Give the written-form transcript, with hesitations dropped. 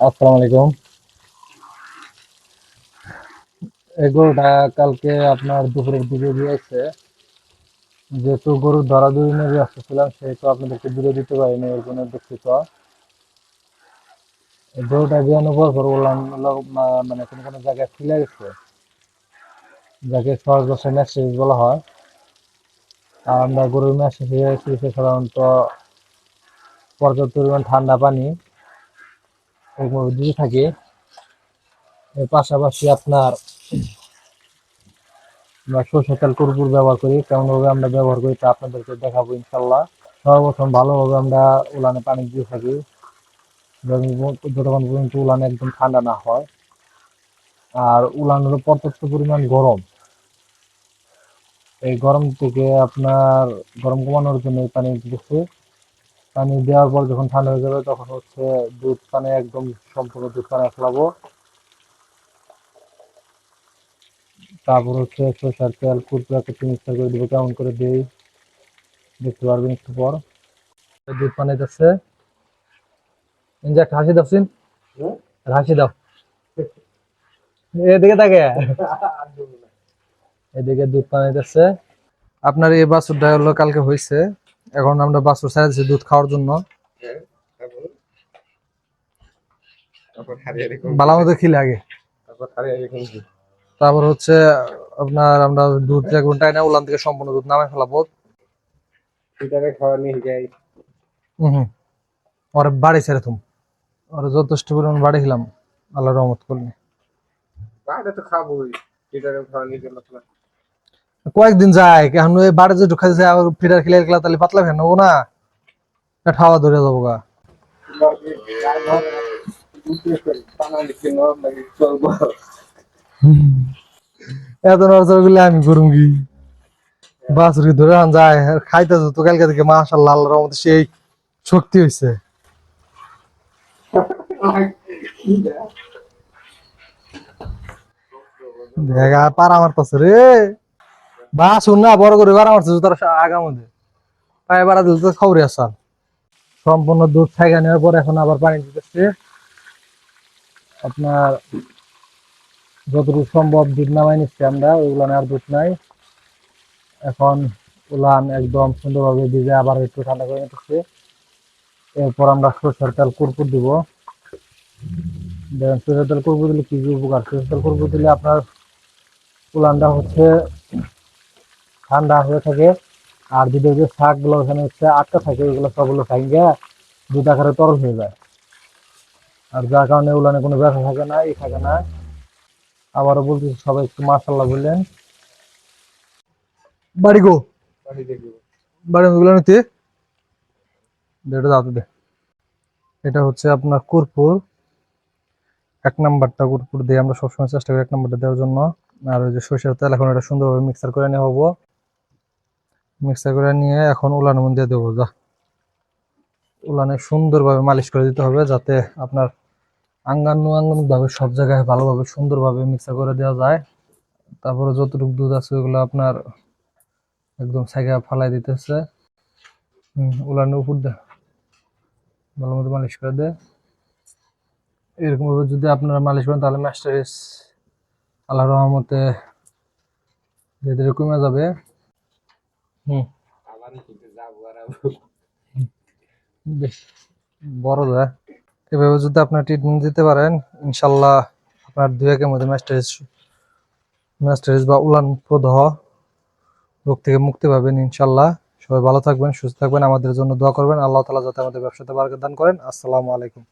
আসসালামু আলাইকুম। এই গরুটা কালকে আপনার দুপুরের দিকে দিয়েছে। যেহেতু গরুর ধরাধরি নিয়ে ব্যস্ত ছিলাম সেহেতু আপনাদেরকে ভিডিও দিতে পারিনি, এর জন্য দুঃখিত। এই গরুটা দেওয়ানোর পর বললাম মানে কোনো কোনো জায়গায় ফিলে গেছে, যাকে সহজ ভাষায় ম্যাস্টাইজ বলা হয়। আর আমরা গরুর ম্যাস্টাইজ সাধারণত পর্যাপ্ত পরিমাণ ঠান্ডা পানি এরকম দিতে থাকি। এর পাশাপাশি আপনার আমরা সরষের তেল কর্পূর ব্যবহার করি, কেমন ভাবে আমরা ব্যবহার করি তা আপনাদেরকে দেখাবো ইনশাল্লাহ। সর্বপ্রথম ভালোভাবে আমরা উলানে পানি দিয়ে থাকি যতক্ষণ পর্যন্ত উলান একদম ঠান্ডা না হয়। আর উলান হলো পর্যাপ্ত পরিমাণ গরম। এই গরম থেকে আপনার গরম কমানোর জন্য এই পানি দিতেছি। পানি দেওয়ার পর যখন ঠান্ডা হয়ে যাবে তখন হচ্ছে দুধ পানি, একদম সম্পূর্ণ দুধ পানি ফেলাবো। তারপর হচ্ছে সরষের তেল কুরকুরা একটু মিক্সার করে দিব, কেমন করে দিই দেখতে পারবেন একটু পর। দুধ পানি যাচ্ছে, ইনজেক্ট হাসি দাও সিন, হাসি দাও, এদিকে থাকে, এদিকে দুধ পানি যাচ্ছে। আপনার এই বাছুরটা হলো কালকে হয়েছে, এখন আমরা বাছুর ছেড়ে দিচ্ছি দুধ খাওয়ার জন্য। ভালো মতো খিলে আগে, তারপর হচ্ছে আপনার আমরা দুধ এক ঘন্টায় না উলান থেকে সম্পূর্ণ দুধ নামে ফেলাবো। হম ওর বাড়ি ছেড়ে তুমি ওর যথেষ্ট পরিমাণ বাড়ি খেলাম, আল্লাহ রহমত করলে। কয়েকদিন যায় এখন ওই বাড়ি যে ঢুকাই যায় আবার ফিটার খেলে গেলা তাহলে পাতলা ফেন নেবো না, ঠাওয়া ধরে যাবো গা। এত নড়চড় করলে আমি করুম কি, বাছুরি ধরে আন যায় আর খাইতেছে তো কালকে থেকে মাশাআল্লাহ আল্লাহর রহমতে সেই শক্তি হয়েছে। দেখা পারা মারতেছে রে, বাছুর না বড় করে পারা মারতেছে তার আগা মধ্যে পায়ে পাড়া দিল তো খবরে আসাল। সম্পূর্ণ দুধ ছাইকা নেওয়ার পর এখন আবার পানি দিতেছে। আপনার যতটুকু সম্ভব দুধ নামাই নিচ্ছি আমরা, ওইগুলো আর দুধ নাই। এখন উলান একদম সুন্দরভাবে ভিজে আবার একটু ঠান্ডা করে নিতেছি। এরপর আমরা সরষের তেল কুরকুর দিব। দেখেন সরষের তেল কুরকুর দিলে কি কি উপকার, সরষের তেল কুরকুর দিলে আপনার উলানটা হচ্ছে ঠান্ডা হয়ে থাকে। আর দুধের যে শাকগুলো ওখানে হচ্ছে আটকা থাকে ওইগুলো সবগুলো ভাঙ্গে দুধ আকারে তরল হয়ে যায়। আর যার কারণে উলানে কোনো ব্যথা থাকে না, এই থাকে না। আবারও বলতেছি সবাই একটু মাশাআল্লাহ বললেন। বাড়ি গো, বাড়ি ওগুলো নিতে এটা দাও দে। এটা হচ্ছে আপনার কুরকুর, এক নাম্বারটা কুরকুর দিয়ে আমরা সবসময় চেষ্টা করি এক নাম্বারটা দেওয়ার জন্য। আর ওই যে সরষের তেল এখন এটা সুন্দরভাবে মিক্সার করে নেওয়া হবো। মিক্সার করে নিয়ে এখন উলানের মধ্যে দেবো। যা উলানে সুন্দরভাবে মালিশ করে দিতে হবে যাতে আপনার আঙ্গানুক ভাবে সব জায়গায় ভালোভাবে সুন্দরভাবে মিক্সার করে দেওয়া যায়। তারপরে যতটুকু দুধ আছে ওগুলো আপনার একদম ছাইকা ফালাই দিতেছে। উলানের উপর দিয়ে ভালো মতো মালিশ করে দেয়। এরকম ভাবে যদি আপনারা মালিশ করেন তাহলে ম্যাস্টাইটিস আল্লাহর রহমতে ধীরে ধীরে কমে যাবে। বেশ বড় যায়। এভাবে যদি আপনার ট্রিটমেন্ট দিতে পারেন ইনশাল্লাহ আপনার 2 একের মধ্যে ম্যাস্টাইটিস বা উলান প্রদাহ রোগ থেকে মুক্তি পাবেন ইনশাল্লাহ। সবাই ভালো থাকবেন, সুস্থ থাকবেন, আমাদের জন্য দোয়া করবেন। আল্লাহ তাআলা যাতে আমাদের ব্যবসাতে বারাকাত দান করেন। আসসালামু আলাইকুম।